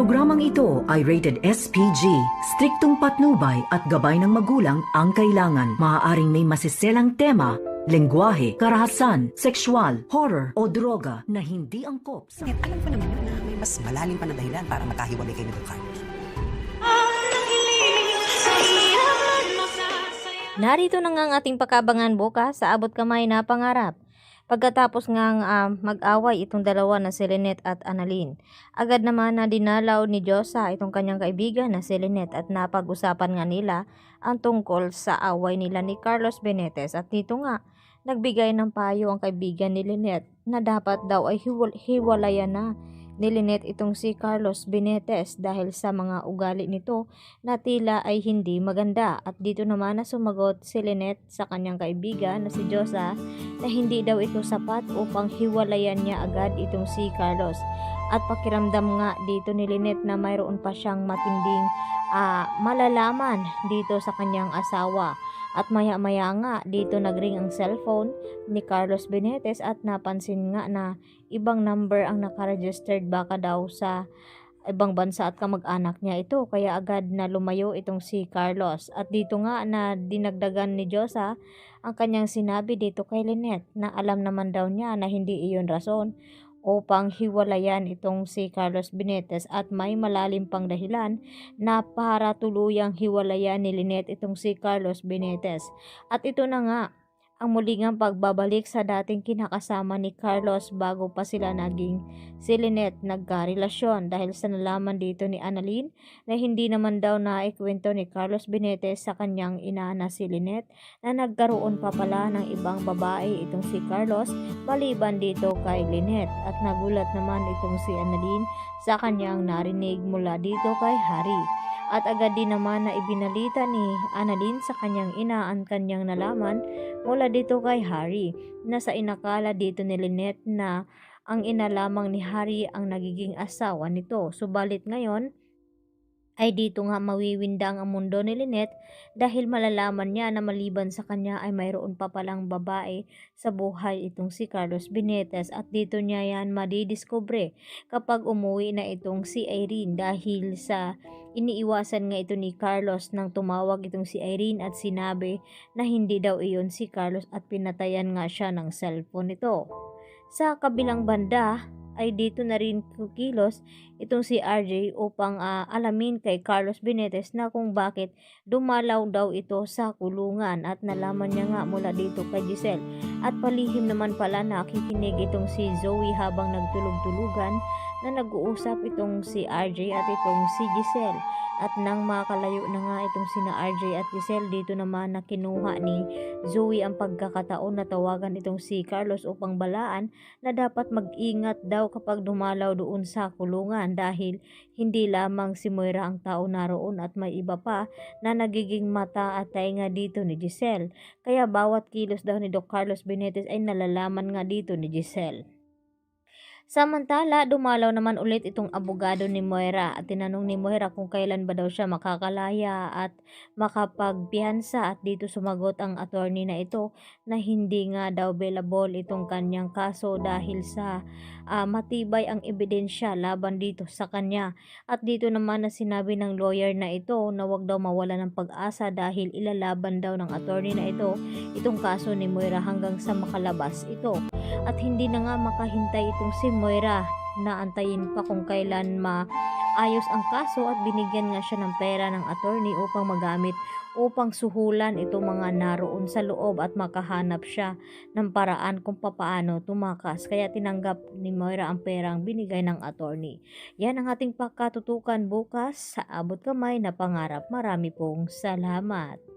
Programang ito ay rated SPG, striktong patnubay at gabay ng magulang ang kailangan. Maaaring may masiselang tema, lengguwahe, karahasan, sexual, horror o droga na hindi angkop sa... Alam ko naman yun na may mas malalim pa na dahilan para magkahiwalay kayo ni Don Carlos. Narito na nga ang ating pakabangan bukas sa Abot Kamay na Pangarap. Pagkatapos ngang mag-away itong dalawa na si Lynette at Annalyn, agad naman na dinalaw ni Diyosa itong kanyang kaibigan na si Lynette at napag-usapan nga nila ang tungkol sa away nila ni Carlos Benitez. At dito nga, nagbigay ng payo ang kaibigan ni Lynette na dapat daw ay hiwalayan na ni Lynette itong si Carlos Benitez dahil sa mga ugali nito na tila ay hindi maganda. At dito naman na sumagot si Lynette sa kanyang kaibigan na si Diyosa na hindi daw ito sapat upang hiwalayan niya agad itong si Carlos. At pakiramdam nga dito ni Lynette na mayroon pa siyang matinding malalaman dito sa kanyang asawa. At maya-maya nga dito nagring ang cellphone ni Carlos Benitez at napansin nga na ibang number ang nakaregistered, baka daw sa ibang bansa at kamag-anak niya ito. Kaya agad na lumayo itong si Carlos. At dito nga na dinagdagan ni Diyosa ang kanyang sinabi dito kay Lynette na alam naman daw niya na hindi iyon rason upang hiwalayan itong si Carlos Benitez at may malalim pang dahilan na para tuluyang hiwalayan ni Lynette itong si Carlos Benitez. At ito na nga ang muling pagbabalik sa dating kinakasama ni Carlos bago pa sila naging si Lynette nagkarelasyon dahil sa nalaman dito ni Annalyn na hindi naman daw naikwento ni Carlos Benitez sa kanyang ina na si Lynette na nagkaroon pa pala ng ibang babae itong si Carlos maliban dito kay Lynette. At nagulat naman itong si Annalyn sa kanyang narinig mula dito kay Harry. At agad din naman na ibinalita ni Annalyn sa kanyang ina ang kanyang nalaman mula dito kay Harry na sa inakala dito ni Lynette na ang ina lamang ni Harry ang nagiging asawa nito. Subalit ngayon ay dito nga mawiwindang ang mundo ni Lynette dahil malalaman niya na maliban sa kanya ay mayroon pa palang babae sa buhay itong si Carlos Benitez. At dito niya yan madidiskubre kapag umuwi na itong si Irene dahil sa iniiwasan nga ito ni Carlos nang tumawag itong si Irene at sinabi na hindi daw iyon si Carlos at pinatayan nga siya ng cellphone nito. Sa kabilang banda ay dito na rin kukilos itong si RJ upang alamin kay Carlos Benitez na kung bakit dumalaw daw ito sa kulungan. At nalaman niya nga mula dito kay Giselle at palihim naman pala nakikinig itong si Zoe habang nagtulog-tulugan na nag-uusap itong si RJ at itong si Giselle. At nang makalayo na nga itong sina RJ at Giselle, dito naman na kinuha ni Zoe ang pagkakataon na tawagan itong si Carlos upang balaan na dapat mag-ingat daw kapag dumalaw doon sa kulungan dahil hindi lamang si Moira ang tao naroon at may iba pa na nagiging mata at tainga dito ni Giselle. Kaya bawat kilos daw ni Doc Carlos Benitez ay nalalaman nga dito ni Giselle. Samantala, dumalaw naman ulit itong abogado ni Moira at tinanong ni Moira kung kailan ba daw siya makakalaya at makapagpiyansa. At dito sumagot ang attorney na ito na hindi nga daw available itong kanyang kaso dahil sa matibay ang ebidensya laban dito sa kanya. At dito naman na sinabi ng lawyer na ito na wag daw mawala ng pag-asa dahil ilalaban daw ng attorney na ito itong kaso ni Moira hanggang sa makalabas ito. At hindi na nga makahintay itong si Moira na antayin pa kung kailan maayos ang kaso at binigyan nga siya ng pera ng attorney upang magamit upang suhulan itong mga naroon sa loob at makahanap siya ng paraan kung papaano tumakas. Kaya tinanggap ni Moira ang perang binigay ng attorney. Yan ang ating pagkatutukan bukas sa Abot Kamay na Pangarap. Marami pong salamat.